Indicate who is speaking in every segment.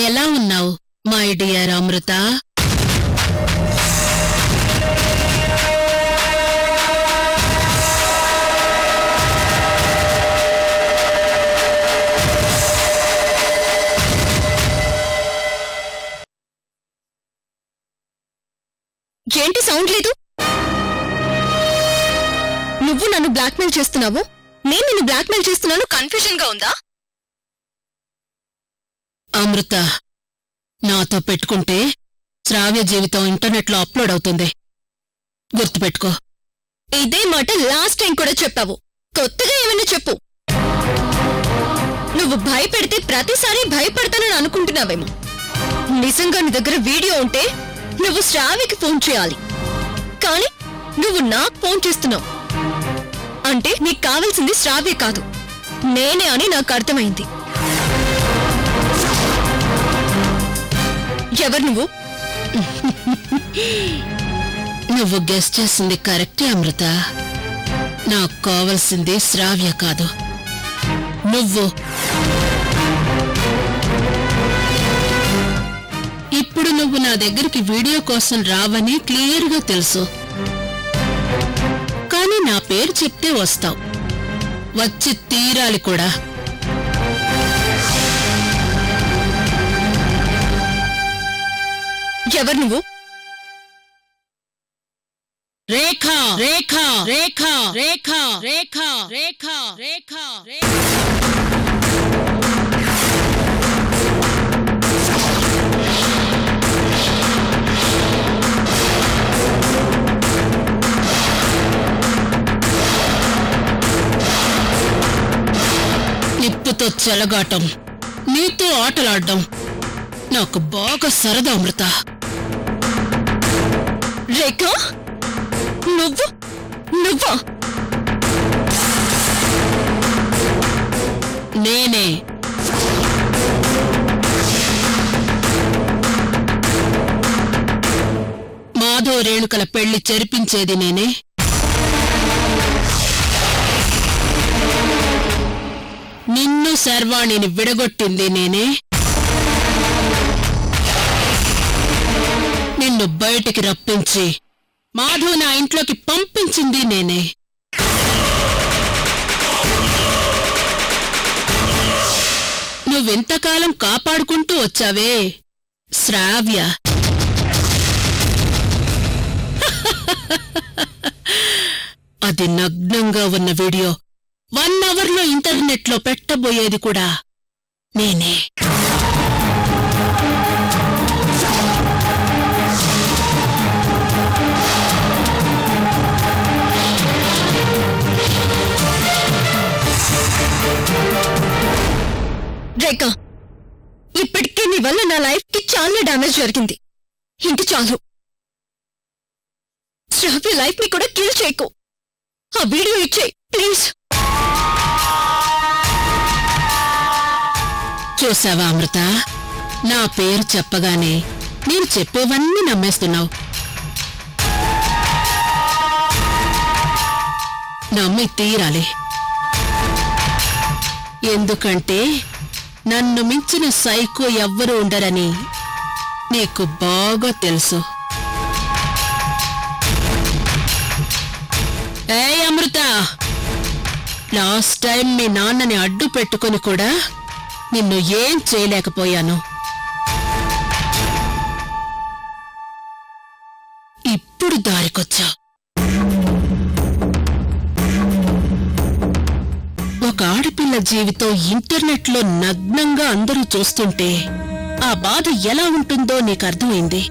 Speaker 1: ఎలా ఉన్నావు my dear అమృత?
Speaker 2: ఏంటి సౌండ్ లేదు? నువ్వు నన్ను బ్లాక్మెయిల్ చేస్తున్నావు, నేను నిన్ను బ్లాక్మెయిల్ చేస్తున్నాను. కన్ఫ్యూజన్ గా ఉందా?
Speaker 1: అమృత, నాతో పెట్టుకుంటే శ్రావ్య జీవితం ఇంటర్నెట్లో అప్లోడ్ అవుతుంది, గుర్తుపెట్టుకో.
Speaker 2: ఇదే మాట లాస్ట్ టైం కూడా చెప్పావు. కొత్తగా ఏమైనా చెప్పు. నువ్వు భయపెడితే ప్రతిసారి భయపడతానని అనుకుంటున్నావేమో. నిజంగా నీ దగ్గర వీడియో ఉంటే నువ్వు శ్రావ్యకి ఫోన్ చేయాలి, కానీ నువ్వు నాకు ఫోన్ చేస్తున్నావు అంటే నీకు కావాల్సింది శ్రావ్య కాదు, నేనే అని నాకు అర్థమైంది. ఎవరు నువ్వు?
Speaker 1: నువ్వు గెస్ చేసింది కరెక్టే అమృత. నాకు కావలసింది శ్రావ్య కాదు, నువ్వు. ఇప్పుడు నువ్వు నా దగ్గరికి వీడియో కోసం రావని క్లియర్గా తెలుసు, కానీ నా పేరు చెప్తే వస్తావు, వచ్చి తీరాలి కూడా.
Speaker 2: ఎవరు నువ్వు?
Speaker 1: రేఖా రేఖా రేఖా రేఖా రేఖా రేఖా రేఖా రేఖా. నిప్పుతో చెలగాటం, నీతో ఆటలాడడం నాకు బాగా సరదా అమృత.
Speaker 2: రేఖా, నువ్వా?
Speaker 1: నేనే. మాధవ రేణుకల పెళ్లి చెరిపించేది నేనే. నిన్ను శర్వాణిని విడగొట్టింది నేనే. నిన్ను బయటికి రప్పించి మాధవ్ నా ఇంట్లోకి పంపించింది నేనే. నువ్వెంతకాలం కాపాడుకుంటూ వచ్చావే శ్రావ్య, అది నగ్నంగా ఉన్న వీడియో 1 అవర్లో ఇంటర్నెట్లో పెట్టబోయేది కూడా నేనే.
Speaker 2: రేఖా, ఇప్పటికే నీ వల్ల నా లైఫ్ కి చాలా డ్యామేజ్ జరిగింది. ఇంక చాలు. శ్రావ్య లైఫ్ ని కూడా కిల్ చేయకు. ఆ వీడియో ఇచ్చేయ్ ప్లీజ్.
Speaker 1: చూసావా అమృత, నా పేరు చెప్పగానే నేను చెప్పేవన్నీ నమ్మేస్తున్నావు. నమ్మి తీరాలి, ఎందుకంటే నన్ను మించిన సైకో ఎవ్వరూ ఉండరని నీకు బాగా తెలుసు. ఏయ్ అమృత, లాస్ట్ టైం మీ నాన్నని అడ్డు పెట్టుకుని కూడా నిన్ను ఏం చేయలేకపోయాను. ఇప్పుడు దారికొచ్చా. ఒక ఆడపిల్ల జీవితం ఇంటర్నెట్లో నగ్నంగా అందరూ చూస్తుంటే ఆ బాధ ఎలా ఉంటుందో నీకు అర్థమైంది.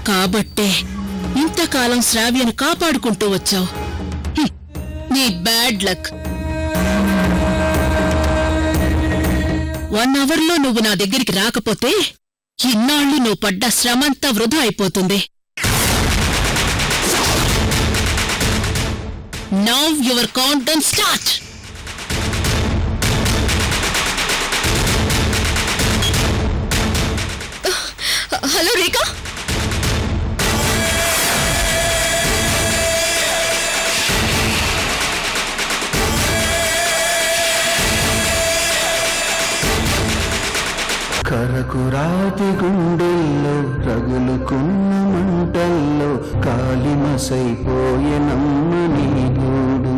Speaker 1: కాబట్టే ఇంతకాలం శ్రావ్యను కాపాడుకుంటూ వచ్చావు. నీ బ్యాడ్ లక్. 1 అవర్లో నువ్వు నా దగ్గరికి రాకపోతే ఇన్నాళ్ళు నువ్వు పడ్డ శ్రమంతా వృధా అయిపోతుంది. Now your countdown start.
Speaker 2: Hello Rekha,
Speaker 3: కరకురాతి గుండెల్లో రగులుకున్న మంటల్లో కాలిమసైపోయెనమ్మ నీ గూడు.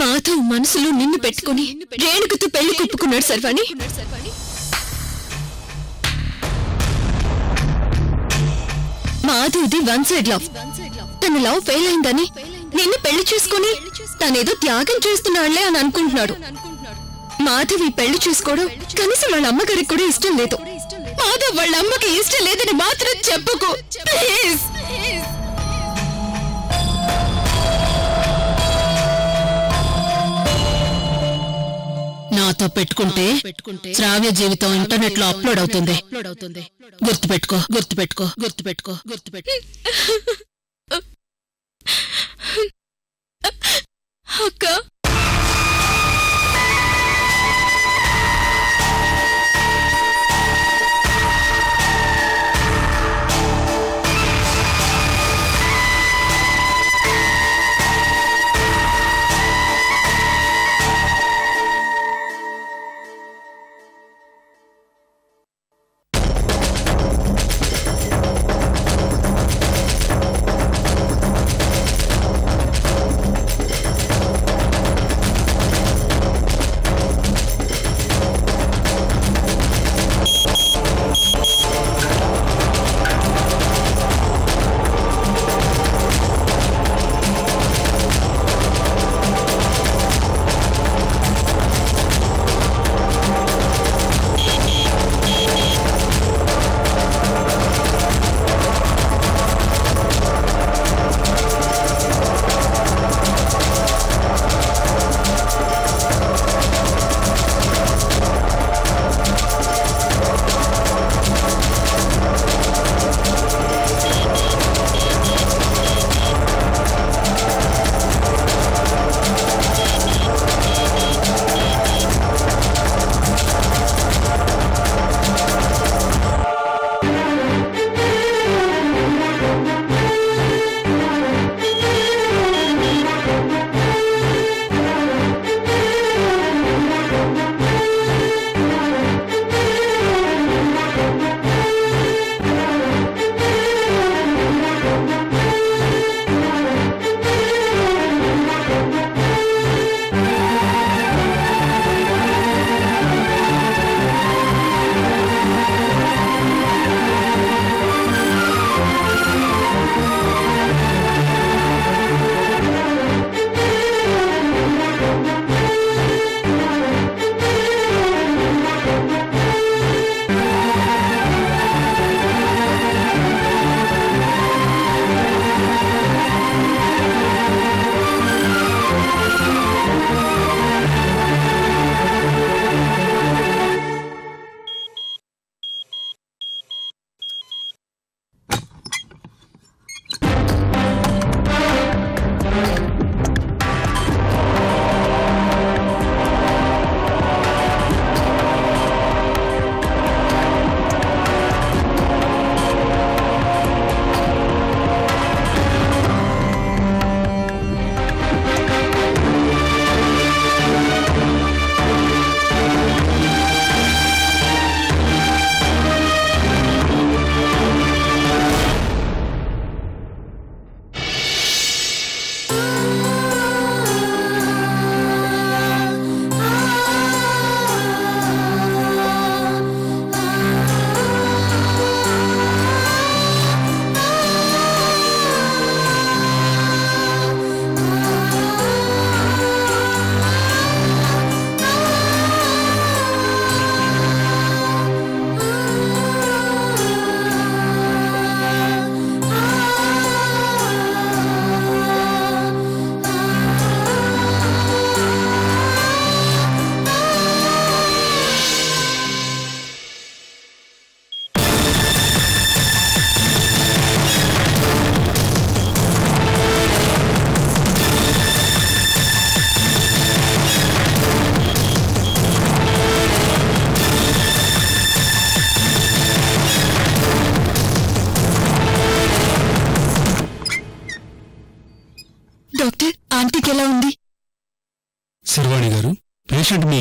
Speaker 2: మాధవ్ మనసులో నిన్ను పెట్టుకుని రేణుకతో పెళ్లి కుప్పుకున్నాడు సర్వాణి. మాధవ్ది వన్ సైడ్ లవ్. తన లవ్ ఫెయిల్ అయిందని నిన్ను పెళ్లి చేసుకుని తనేదో త్యాగం చేస్తున్నాడులే అని అనుకుంటున్నాడు. మాధవ్ ఈ పెళ్లి చేసుకోవడం కనీసం వాళ్ళ అమ్మగారికి కూడా ఇష్టం లేదు. మాధవ్ వాళ్ళ అమ్మకి ఇష్టం లేదని మాత్రం చెప్పుకో ప్లీజ్.
Speaker 1: నాతో పెట్టుకుంటే శ్రావ్య జీవితం ఇంటర్నెట్ లో అప్లోడ్ అవుతుంది. గుర్తుపెట్టుకో గుర్తుపెట్టుకో గుర్తుపెట్టుకో గుర్తుపెట్టుకో.
Speaker 2: అక్క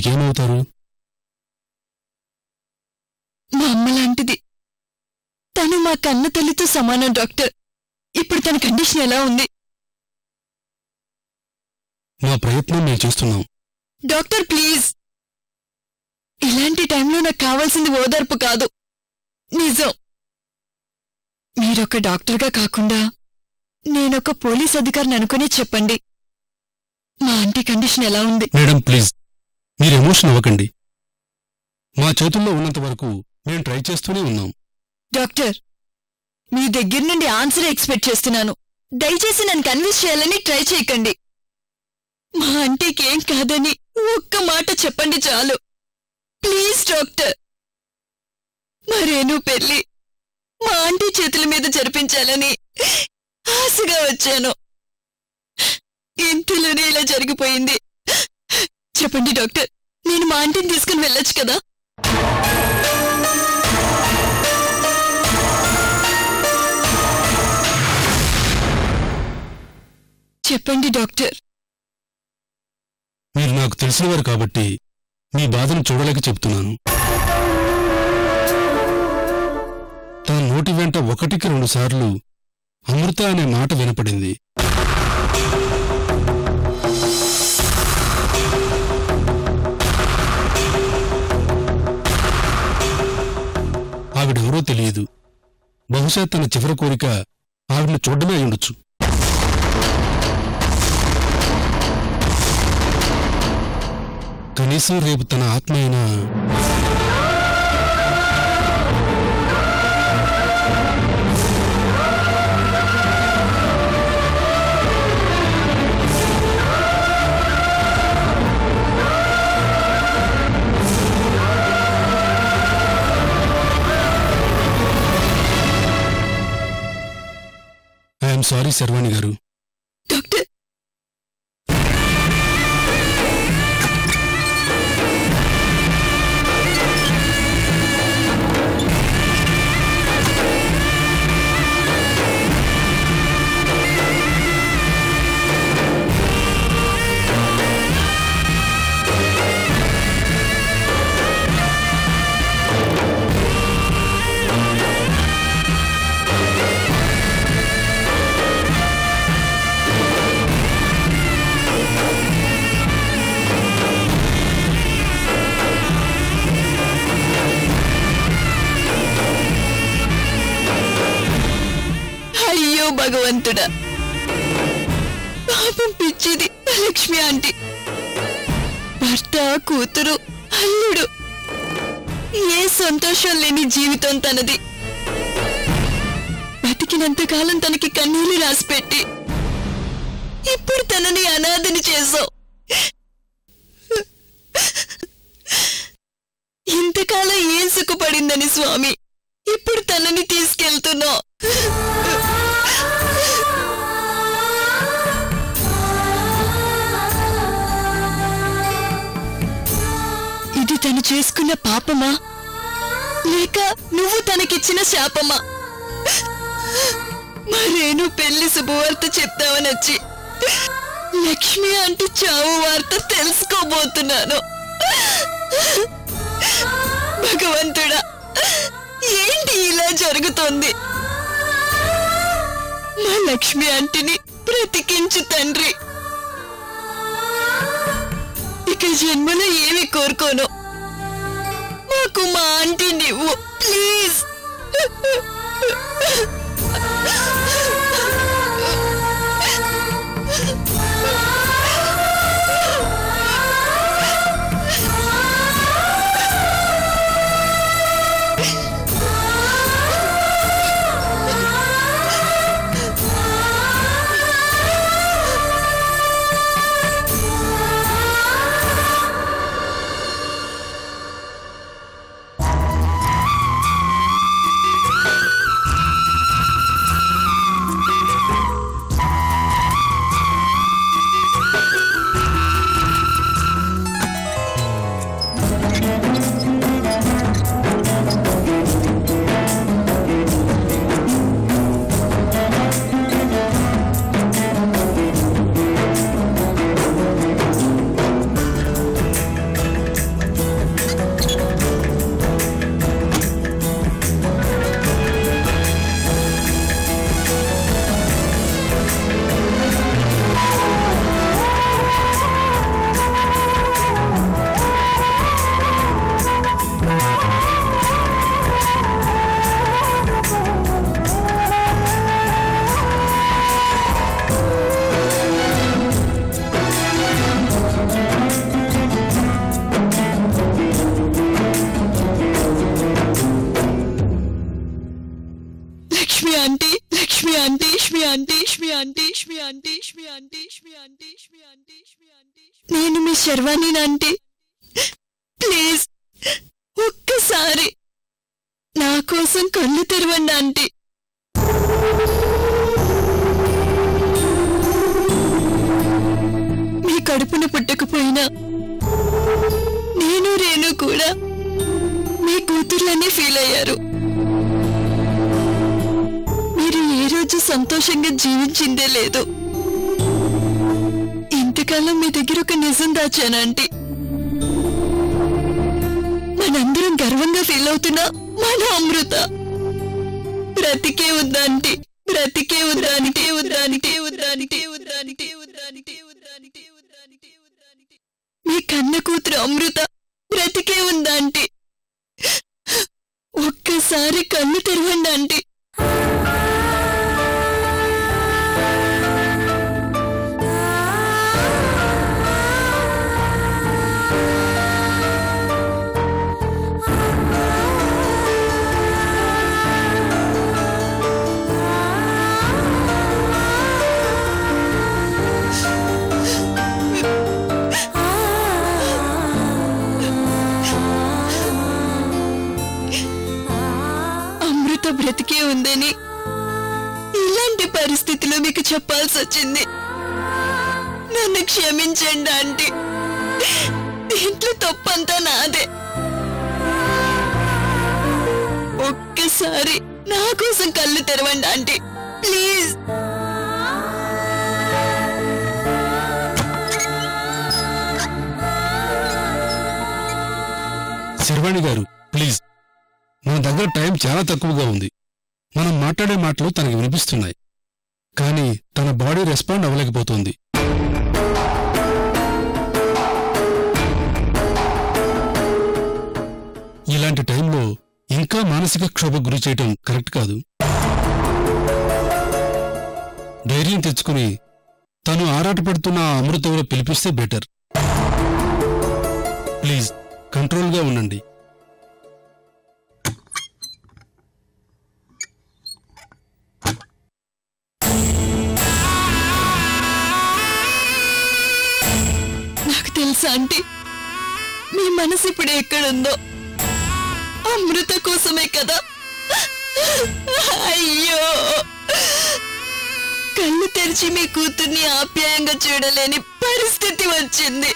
Speaker 4: మీకేమవుతారు?
Speaker 2: మా అమ్మ లాంటిది. తను మా కన్న తల్లితో సమానం డాక్టర్. ఇప్పుడు తన కండిషన్ ఎలా ఉంది?
Speaker 4: మా ప్రయత్నం మేము చేస్తున్నాం.
Speaker 2: డాక్టర్ ప్లీజ్, ఇలాంటి టైంలో నాకు కావాల్సింది ఓదార్పు కాదు, నిజం. మీరొక డాక్టర్గా కాకుండా నేనొక పోలీస్ అధికారిని అనుకునే చెప్పండి, మా ఆంటీ కండిషన్ ఎలా ఉంది?
Speaker 4: మేడం ప్లీజ్, మీరు ఎమోషన్ అవ్వకండి. మా చేతుల్లో ఉన్నంత వరకు మేము ట్రై చేస్తూనే ఉన్నాం.
Speaker 2: డాక్టర్, మీ దగ్గర నుండి ఆన్సర్ ఎక్స్పెక్ట్ చేస్తున్నాను. దయచేసి నన్ను కన్విన్స్ చేయాలని ట్రై చేయకండి. మా ఆంటీకి ఏం కాదని ఒక్క మాట చెప్పండి చాలు. Please doctor. మరేను పెళ్లి మా ఆంటీ చేతుల మీద జరిపించాలని ఆశగా వచ్చాను. ఇంతలోనే ఇలా జరిగిపోయింది. చెప్పండి డాక్టర్, నేను మా ఆంటీని తీసుకుని వెళ్ళొచ్చు కదా? చెప్పండి డాక్టర్.
Speaker 4: మీరు నాకు తెలిసినవారు కాబట్టి మీ బాధను చూడలేక చెప్తున్నాను. తన నోటి వెంట 1కి 2 సార్లు అమృత అనే మాట వినపడింది. ఆవిడెవరో తెలియదు. బహుశా తన చివరి కోరిక ఆవిడని చూడడమే అయ్యుండొచ్చు. కనీసం రేపు తన ఆత్మ అయినా ఐఎమ్ సారీ శర్వాణి గారు.
Speaker 2: డాక్టర్, భగవంతుడా, పాపం పిచ్చిది లక్ష్మి ఆంటీ. భర్త, కూతురు, అల్లుడు, ఏ సంతోషం లేని జీవితం తనది. బతికినంతకాలం తనకి కన్నీళ్లు రాసిపెట్టి ఇప్పుడు తనని అనాథని చేశావు. ఇంతకాలం ఏం సుఖపడిందని స్వామి ఇప్పుడు తనని తీసుకెళ్తున్నావు. ఇది తను చేసుకున్న పాపమా లేక నువ్వు తనకిచ్చిన శాపమా? మరేను పెళ్లి శుభవార్త చెప్తావని వచ్చి లక్ష్మి అంటూ చావు వార్త తెలుసుకోబోతున్నాను. భగవంతుడా, ఏంటి ఇలా జరుగుతోంది? మా లక్ష్మి ఆంటీని బ్రతికించు తండ్రి. ఇక జన్మలో ఏమి కోరుకోను, మాకు మా ఆంటీ నువ్వు ప్లీజ్. నేను మీ శర్వాణి ఆంటీ. ప్లీజ్ ఒక్కసారి నా కోసం కళ్ళు తెరవండి ఆంటీ. మీ కడుపున పుట్టకపోయినా నేను రేణు కూడా మీ కూతుర్లనే ఫీల్ అయ్యారు. మీరు ఏ రోజు సంతోషంగా జీవించిందే లేదు. ఇంతకాలం మీ దగ్గర ఒక నిజం దాచానంటీ. మనందరం గర్వంగా ఫీల్ అవుతున్నా మన అమృత బ్రతికే ఉందాంటీ. బ్రతికే ఉందానికే ఉందానికే ఉందానికే ఉందానికే ఉందానికే ఉందానికే ఉందానికే ఉందానికే మీ కన్న కూతురు అమృత బ్రతికే ఉందాంటీ. ఒక్కసారి కళ్ళు తెరవండి ఆంటీ. బ్రతికే ఉందని ఇలాంటి పరిస్థితిలో మీకు చెప్పాల్సి వచ్చింది. నన్ను క్షమించండి ఆంటీ. దీంట్లో తప్పంతా నాదే. ఒక్కసారి నా కోసం కళ్ళు తెరవండి ఆంటీ ప్లీజ్.
Speaker 4: శర్వాణి గారు ప్లీజ్, మన దగ్గర టైం చాలా తక్కువగా ఉంది. మనం మాట్లాడే మాటలు తనకి వినిపిస్తున్నాయి, కానీ తన బాడీ రెస్పాండ్ అవ్వలేకపోతుంది. ఇలాంటి టైంలో ఇంకా మానసిక క్షోభకు గురి చేయటం కరెక్ట్ కాదు. ధైర్యం తెచ్చుకుని తను ఆరాటపడుతున్న ఆ అమృతంలో పిలిపిస్తే బెటర్. ప్లీజ్ కంట్రోల్గా ఉండండి.
Speaker 2: నాకు తెలుసా ఆంటీ, మీ మనసు ఇప్పుడు ఎక్కడుందో. అమృత కోసమే కదా. అయ్యో, కళ్ళు తెరిచి మీ కూతుర్ని ఆప్యాయంగా చూడలేని పరిస్థితి వచ్చింది.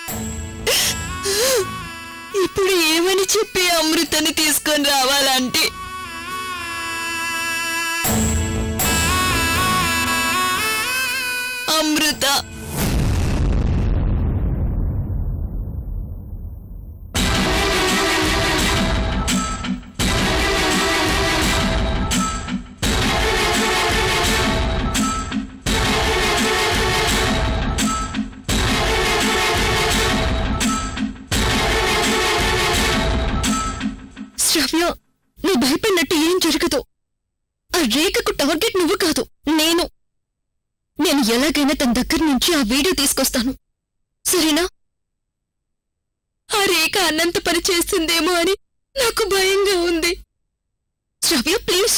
Speaker 2: ఇప్పుడు ఏమని చెప్పి అమృతని తీసుకొని రావాలంటే? అమృత శ్రావ్య, నువ్వు భయపడినట్టు ఏం జరగదు. ఆ రేఖకు టార్గెట్ నువ్వు కాదు, నేను ఎలాగైనా తన దగ్గర నుంచి ఆ వీడియో తీసుకొస్తాను, సరేనా? ఆ రేఖ అన్నంత పని చేస్తుందేమో అని నాకు భయంగా ఉంది. శ్రావ్య ప్లీజ్,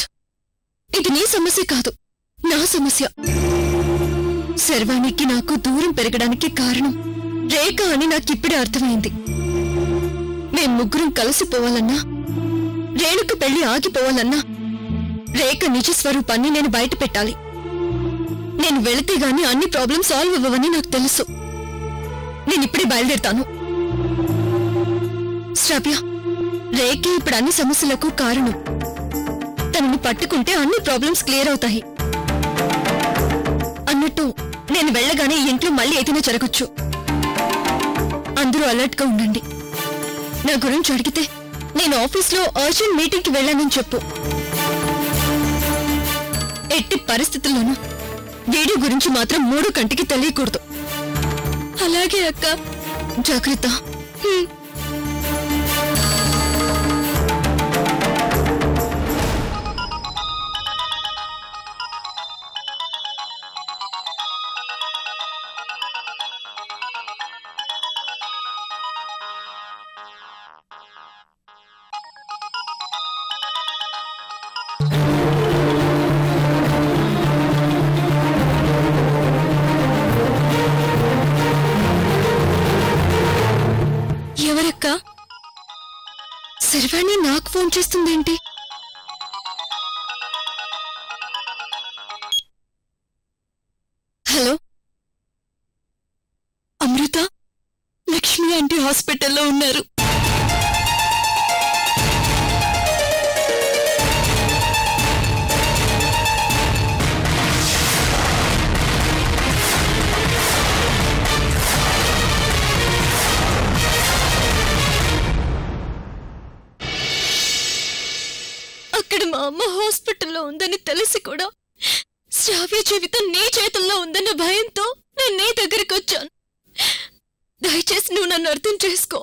Speaker 2: ఇది నీ సమస్య కాదు, నా సమస్య. శర్వాణికి నాకు దూరం పెరగడానికి కారణం రేఖ అని నాకిప్పుడే అర్థమైంది. మేం ముగ్గురం కలిసిపోవాలన్నా, రేణుకు పెళ్లి ఆగిపోవాలన్నా రేఖ నిజ స్వరూపాన్ని నేను బయట పెట్టాలి. నేను వెళితే గాని అన్ని ప్రాబ్లం సాల్వ్ అవ్వవని నాకు తెలుసు. నేనిప్పుడే బయలుదేరుతాను. శ్రావ్య, రేఖే ఇప్పుడు అన్ని సమస్యలకు కారణం. తనని పట్టుకుంటే అన్ని ప్రాబ్లమ్స్ క్లియర్ అవుతాయి. అన్నట్టు నేను వెళ్ళగానే ఇంట్లో మళ్ళీ ఏదైనా జరగచ్చు. అందరూ అలర్ట్ గా ఉండండి. నా గురించి అడిగితే నేను ఆఫీస్లో అర్జెంట్ మీటింగ్కి వెళ్ళానని చెప్పు. ఎట్టి పరిస్థితుల్లోనూ వీడియో గురించి మాత్రం 3 కంటికి తెలియకూడదు. అలాగే అక్క, జాగ్రత్త. శర్వాణి నాకు ఫోన్ చేస్తుందేంటి? హలో, అమృత, లక్ష్మి ఆంటీ హాస్పిటల్లో ఉన్నారు. అక్కడ మా అమ్మ హాస్పిటల్లో ఉందని తెలిసి కూడా శ్రావ్య జీవితం నీ చేతుల్లో ఉందన్న భయంతో నేను నీ దగ్గరికి వచ్చాను. దయచేసి నువ్వు నన్ను అర్థం చేసుకో.